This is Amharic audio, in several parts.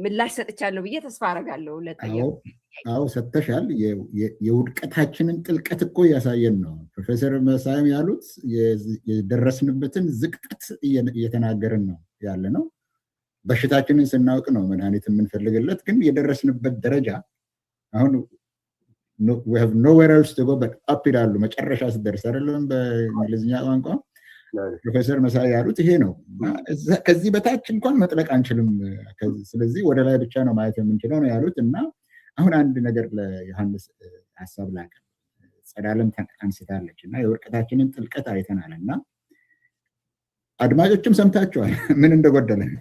ምላሽ ሰጥቻለሁ ብዬ ተስፋ አደርጋለሁ። አዎ ሰጥተሻል። የውድቀታችንን ጥልቀት እኮ እያሳየን ነው። ፕሮፌሰር መሳይም ያሉት የደረስንበትን ዝቅጠት እየተናገርን ነው ያለ ነው። በሽታችንን ስናውቅ ነው መድኃኒት የምንፈልግለት። ግን የደረስንበት ደረጃ አሁን we have nowhere else to go but up ይላሉ መጨረሻ ስደርስ አይደለም በእንግሊዝኛ ቋንቋ። ፕሮፌሰር መሳይ ያሉት ይሄ ነው። ከዚህ በታች እንኳን መጥለቅ አንችልም። ስለዚህ ወደ ላይ ብቻ ነው ማየት የምንችለው ነው ያሉት። እና አሁን አንድ ነገር ለዮሐንስ ሀሳብ ላቀ ጸዳለም አንስታለች እና የውድቀታችንን ጥልቀት አይተናል። እና አድማጮችም ሰምታችኋል ምን እንደጎደለን።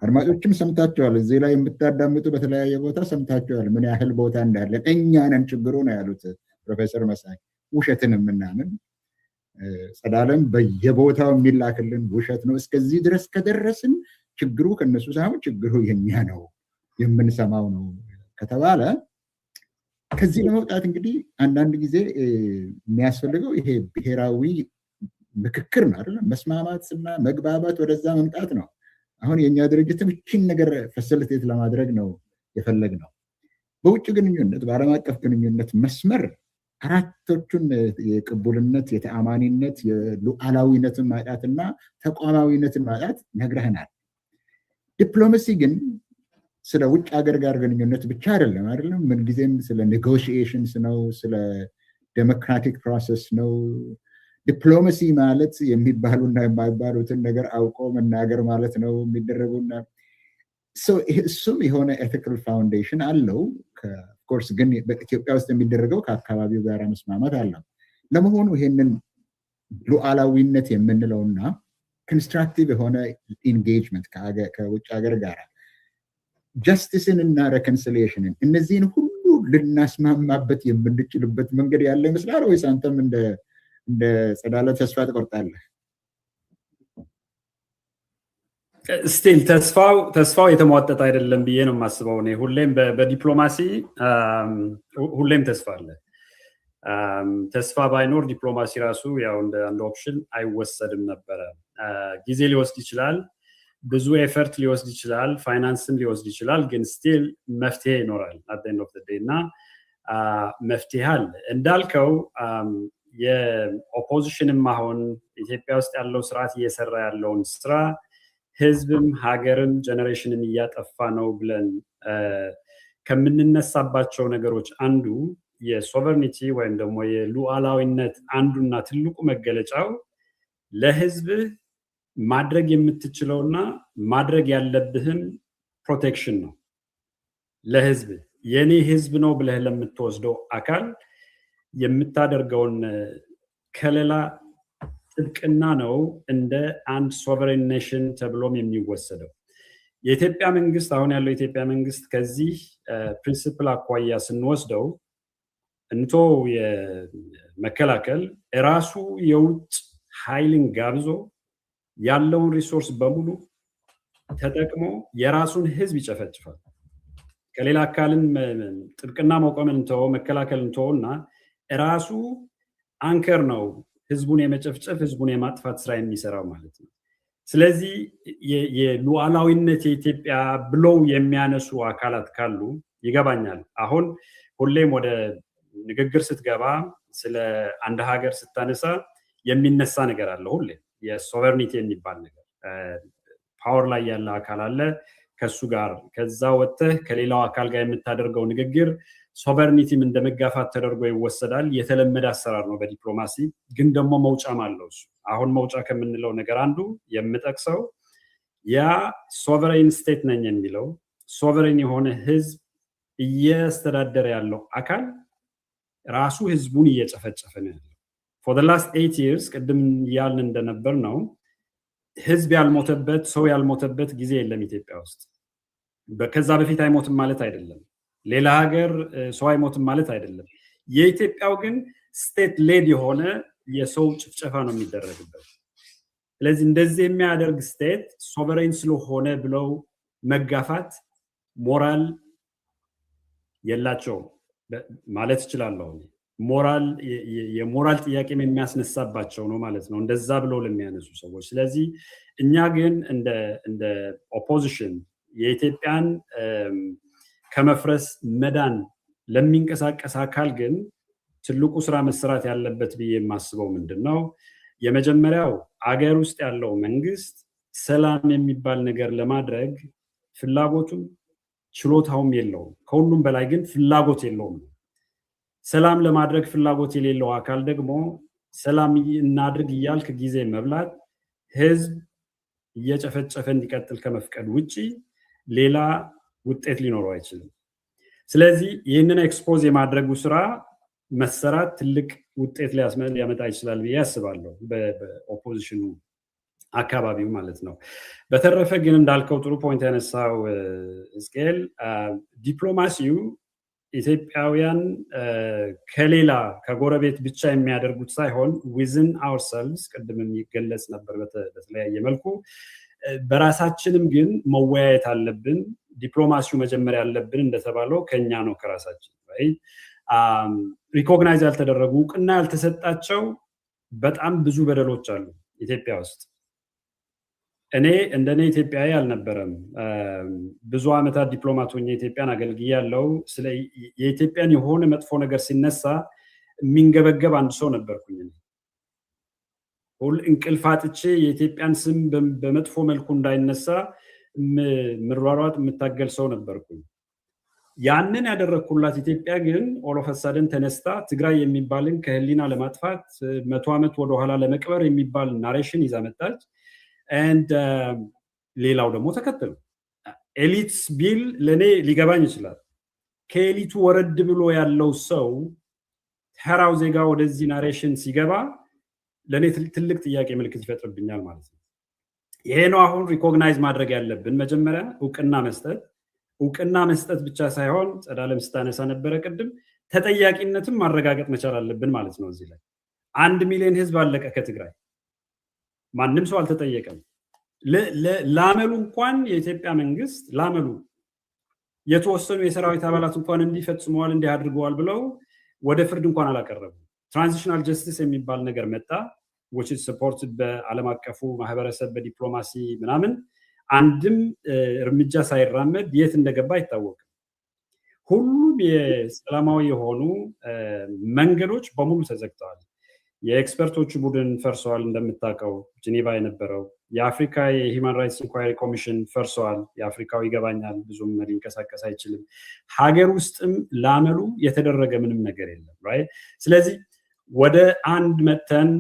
አድማጮችም ሰምታችኋል። እዚህ ላይ የምታዳምጡ በተለያየ ቦታ ሰምታችኋል ምን ያህል ቦታ እንዳለን። እኛ ነን ችግሩ ነው ያሉት ፕሮፌሰር መሳይ። ውሸትን የምናምን ጸዳለም በየቦታው የሚላክልን ውሸት ነው። እስከዚህ ድረስ ከደረስን ችግሩ ከነሱ ሳይሆን ችግሩ የኛ ነው የምንሰማው ነው ከተባለ ከዚህ ለመውጣት እንግዲህ አንዳንድ ጊዜ የሚያስፈልገው ይሄ ብሔራዊ ምክክር ነው አይደል? መስማማትና መግባባት ወደዛ መምጣት ነው። አሁን የኛ ድርጅትም እቺን ነገር ፋሲሊቴት ለማድረግ ነው የፈለግነው። በውጭ ግንኙነት በዓለም አቀፍ ግንኙነት መስመር አራቶቹን የቅቡልነት፣ የተአማኒነት፣ የሉዓላዊነትን ማጣትና ተቋማዊነትን ማጣት ነግረህናል። ዲፕሎማሲ ግን ስለ ውጭ ሀገር ጋር ግንኙነት ብቻ አይደለም። ምንጊዜም ስለ ኔጎሽዬሽንስ ነው፣ ስለ ዴሞክራቲክ ፕሮሰስ ነው። ዲፕሎማሲ ማለት የሚባሉና የማይባሉትን ነገር አውቆ መናገር ማለት ነው የሚደረጉና እሱም የሆነ ኤቲካል ፋውንዴሽን አለው። ኮርስ ግን በኢትዮጵያ ውስጥ የሚደረገው ከአካባቢው ጋር መስማማት አለው። ለመሆኑ ይሄንን ሉዓላዊነት የምንለውና ኮንስትራክቲቭ የሆነ ኢንጌጅመንት ከውጭ ሀገር ጋር ጀስቲስን እና ሬኮንሲሊየሽንን እነዚህን ሁሉ ልናስማማበት የምንችልበት መንገድ ያለ ይመስላል ወይስ አንተም እንደ ጸዳለ ተስፋ ትቆርጣለህ? ስቲል ተስፋው የተሟጠጠ አይደለም ብዬ ነው የማስበው። እኔ ሁሌም በዲፕሎማሲ ሁሌም ተስፋ አለ። ተስፋ ባይኖር ዲፕሎማሲ ራሱ ያው እንደ አንድ ኦፕሽን አይወሰድም ነበረ። ጊዜ ሊወስድ ይችላል፣ ብዙ ኤፈርት ሊወስድ ይችላል፣ ፋይናንስም ሊወስድ ይችላል። ግን ስቲል መፍትሄ ይኖራል አት ኤንድ ኦፍ ዘ ዴይ እና መፍትሄ አለ እንዳልከው። የኦፖዚሽንም አሁን ኢትዮጵያ ውስጥ ያለው ስርዓት እየሰራ ያለውን ስራ ህዝብም ሀገርም ጀነሬሽንን እያጠፋ ነው ብለን ከምንነሳባቸው ነገሮች አንዱ የሶቨርኒቲ ወይም ደግሞ የሉዓላዊነት አንዱና ትልቁ መገለጫው ለህዝብህ ማድረግ የምትችለውና ማድረግ ያለብህን ፕሮቴክሽን ነው። ለህዝብ የኔ ህዝብ ነው ብለህ ለምትወስደው አካል የምታደርገውን ከለላ ጥብቅና ነው እንደ አንድ ሶቨሬን ኔሽን ተብሎም የሚወሰደው። የኢትዮጵያ መንግስት አሁን ያለው የኢትዮጵያ መንግስት ከዚህ ፕሪንሲፕል አኳያ ስንወስደው እንቶ የመከላከል ራሱ የውጭ ኃይልን ጋብዞ ያለውን ሪሶርስ በሙሉ ተጠቅሞ የራሱን ህዝብ ይጨፈጭፋል። ከሌላ አካልን ጥብቅና መቆምን እንተው መከላከል እንተውና ራሱ አንከር ነው ህዝቡን የመጨፍጨፍ ህዝቡን የማጥፋት ስራ የሚሰራው ማለት ነው። ስለዚህ የሉዓላዊነት የኢትዮጵያ ብለው የሚያነሱ አካላት ካሉ ይገባኛል። አሁን ሁሌም ወደ ንግግር ስትገባ ስለ አንድ ሀገር ስታነሳ የሚነሳ ነገር አለ። ሁሌ የሶቨርኒቲ የሚባል ነገር ፓወር ላይ ያለ አካል አለ። ከሱ ጋር ከዛ ወጥተህ ከሌላው አካል ጋር የምታደርገው ንግግር ሶቨርኒቲም እንደመጋፋት ተደርጎ ይወሰዳል። የተለመደ አሰራር ነው በዲፕሎማሲ። ግን ደግሞ መውጫም አለው እሱ። አሁን መውጫ ከምንለው ነገር አንዱ የምጠቅሰው ያ ሶቨሬን ስቴት ነኝ የሚለው ሶቨሬን የሆነ ህዝብ እያስተዳደረ ያለው አካል ራሱ ህዝቡን እየጨፈጨፈ ነው ያለው። for the last 8 years ቅድም ያልን እንደነበር ነው ህዝብ ያልሞተበት ሰው ያልሞተበት ጊዜ የለም ኢትዮጵያ ውስጥ። ከዛ በፊት አይሞትም ማለት አይደለም። ሌላ ሀገር ሰው አይሞትም ማለት አይደለም። የኢትዮጵያው ግን ስቴት ሌድ የሆነ የሰው ጭፍጨፋ ነው የሚደረግበት። ስለዚህ እንደዚህ የሚያደርግ ስቴት ሶቨሬን ስለሆነ ብለው መጋፋት ሞራል የላቸውም ማለት እችላለሁ። ሞራል የሞራል ጥያቄም የሚያስነሳባቸው ነው ማለት ነው እንደዛ ብለው ለሚያነሱ ሰዎች። ስለዚህ እኛ ግን እንደ ኦፖዚሽን የኢትዮጵያን ከመፍረስ መዳን ለሚንቀሳቀስ አካል ግን ትልቁ ስራ መሰራት ያለበት ብዬ የማስበው ምንድነው? የመጀመሪያው አገር ውስጥ ያለው መንግስት ሰላም የሚባል ነገር ለማድረግ ፍላጎቱም ችሎታውም የለውም። ከሁሉም በላይ ግን ፍላጎት የለውም። ሰላም ለማድረግ ፍላጎት የሌለው አካል ደግሞ ሰላም እናድርግ እያልክ ጊዜ መብላት፣ ህዝብ እየጨፈጨፈ እንዲቀጥል ከመፍቀድ ውጪ ሌላ ውጤት ሊኖረው አይችልም። ስለዚህ ይህንን ኤክስፖዝ የማድረጉ ስራ መሰራት ትልቅ ውጤት ሊያመጣ ይችላል ብዬ አስባለሁ፣ በኦፖዚሽኑ አካባቢው ማለት ነው። በተረፈ ግን እንዳልከው ጥሩ ፖይንት ያነሳው እስቄል ዲፕሎማሲው ኢትዮጵያውያን ከሌላ ከጎረቤት ብቻ የሚያደርጉት ሳይሆን ዊዝን አወርሰልቭስ ቅድም የሚገለጽ ነበር በተለያየ መልኩ በራሳችንም ግን መወያየት አለብን። ዲፕሎማሲው መጀመሪያ ያለብን እንደተባለው ከኛ ነው ከራሳችን ወይ ሪኮግናይዝ ያልተደረጉ እውቅና ያልተሰጣቸው በጣም ብዙ በደሎች አሉ ኢትዮጵያ ውስጥ። እኔ እንደኔ ኢትዮጵያዊ አልነበረም። ብዙ ዓመታት ዲፕሎማት ሆኜ ኢትዮጵያን አገልግያለሁ። ስለ የኢትዮጵያን የሆነ መጥፎ ነገር ሲነሳ የሚንገበገብ አንድ ሰው ነበርኩኝ። ሁሉ እንቅልፍ አጥቼ የኢትዮጵያን ስም በመጥፎ መልኩ እንዳይነሳ ምሯሯጥ የምታገል ሰው ነበርኩኝ። ያንን ያደረኩላት ኢትዮጵያ ግን ኦሎፈሳደን ተነስታ ትግራይ የሚባልን ከህሊና ለማጥፋት 100 ዓመት ወደ ኋላ ለመቅበር የሚባል ናሬሽን ይዛ መጣች። and ሌላው ደግሞ ተከተሉ። ኤሊትስ ቢል ለኔ ሊገባኝ ይችላል። ከኤሊቱ ወረድ ብሎ ያለው ሰው ተራው ዜጋ ወደዚህ ናሬሽን ሲገባ ለኔ ትልቅ ጥያቄ ምልክት ይፈጥርብኛል ማለት ነው። ይሄ ነው አሁን ሪኮግናይዝ ማድረግ ያለብን። መጀመሪያ እውቅና መስጠት ብቻ ሳይሆን ጸዳለም ስታነሳ ነበረ ቅድም ተጠያቂነትም ማረጋገጥ መቻል አለብን ማለት ነው። እዚህ ላይ 1 ሚሊዮን ህዝብ አለቀ ከትግራይ፣ ማንም ሰው አልተጠየቀም። ላመሉ እንኳን የኢትዮጵያ መንግስት ላመሉ የተወሰኑ የሰራዊት አባላት እንኳን እንዲፈጽመዋል እንዲያድርገዋል ብለው ወደ ፍርድ እንኳን አላቀረቡ። ትራንዚሽናል ጀስቲስ የሚባል ነገር መጣ which is supported በዓለም አቀፉ ማህበረሰብ በዲፕሎማሲ ምናምን አንድም እርምጃ ሳይራመድ የት እንደገባ አይታወቅም። ሁሉም የሰላማዊ የሆኑ መንገዶች በሙሉ ተዘግተዋል። የኤክስፐርቶች ቡድን ፈርሰዋል። እንደምታውቀው ጄኔቫ የነበረው የአፍሪካ የሂውማን ራይትስ ኢንኳይሪ ኮሚሽን ፈርሰዋል። የአፍሪካው ይገባኛል ብዙም ሊንቀሳቀስ አይችልም። ሀገር ውስጥም ላመሉ የተደረገ ምንም ነገር የለም ራይት። ስለዚህ ወደ አንድ መተን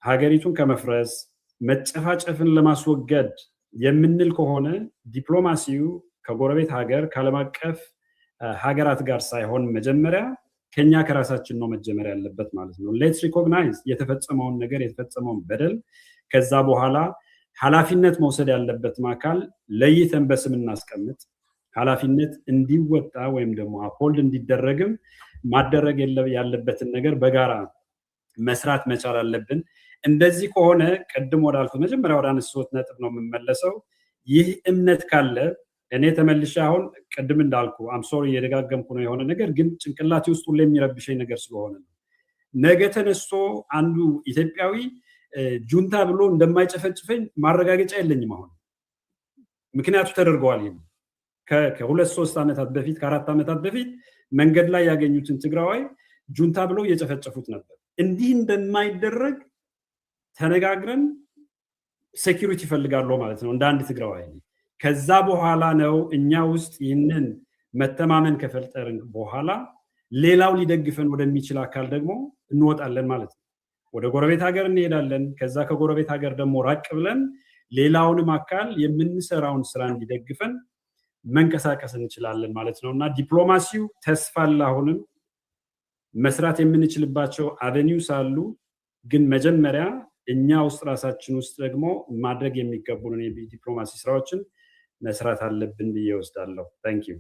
ሀገሪቱን ከመፍረስ መጨፋጨፍን ለማስወገድ የምንል ከሆነ ዲፕሎማሲው ከጎረቤት ሀገር ከዓለም አቀፍ ሀገራት ጋር ሳይሆን መጀመሪያ ከኛ ከራሳችን ነው መጀመር ያለበት ማለት ነው። ሌትስ ሪኮግናይዝ የተፈጸመውን ነገር የተፈጸመውን በደል፣ ከዛ በኋላ ኃላፊነት መውሰድ ያለበትም አካል ለይተን በስም እናስቀምጥ። ኃላፊነት እንዲወጣ ወይም ደግሞ አፖልድ እንዲደረግም ማደረግ ያለበትን ነገር በጋራ መስራት መቻል አለብን። እንደዚህ ከሆነ ቅድም ወዳልኩት መጀመሪያ ወደ አነሳሁት ነጥብ ነው የምመለሰው። ይህ እምነት ካለ እኔ ተመልሼ አሁን ቅድም እንዳልኩ አም ሶሪ እየደጋገምኩ ነው የሆነ ነገር ግን ጭንቅላቴ ውስጥ ሁሌ የሚረብሸኝ ነገር ስለሆነ ነው። ነገ ተነስቶ አንዱ ኢትዮጵያዊ ጁንታ ብሎ እንደማይጨፈጭፈኝ ማረጋገጫ የለኝም አሁን። ምክንያቱ ተደርገዋል። ይሄ ከ2-3 ዓመታት በፊት ከ4 ዓመታት በፊት መንገድ ላይ ያገኙትን ትግራዋይ ጁንታ ብሎ እየጨፈጨፉት ነበር። እንዲህ እንደማይደረግ ተነጋግረን ሴኩሪቲ ፈልጋለሁ ማለት ነው እንደ አንድ ትግራዋይ። ከዛ በኋላ ነው እኛ ውስጥ ይህንን መተማመን ከፈጠርን በኋላ ሌላው ሊደግፈን ወደሚችል አካል ደግሞ እንወጣለን ማለት ነው። ወደ ጎረቤት ሀገር እንሄዳለን። ከዛ ከጎረቤት ሀገር ደግሞ ራቅ ብለን ሌላውንም አካል የምንሰራውን ስራ እንዲደግፈን መንቀሳቀስ እንችላለን ማለት ነው። እና ዲፕሎማሲው ተስፋ አሁንም መስራት የምንችልባቸው አቨኒውስ አሉ። ግን መጀመሪያ እኛ ውስጥ ራሳችን ውስጥ ደግሞ ማድረግ የሚገቡን የዲፕሎማሲ ስራዎችን መስራት አለብን ብዬ ወስዳለሁ። ታንክ ዩ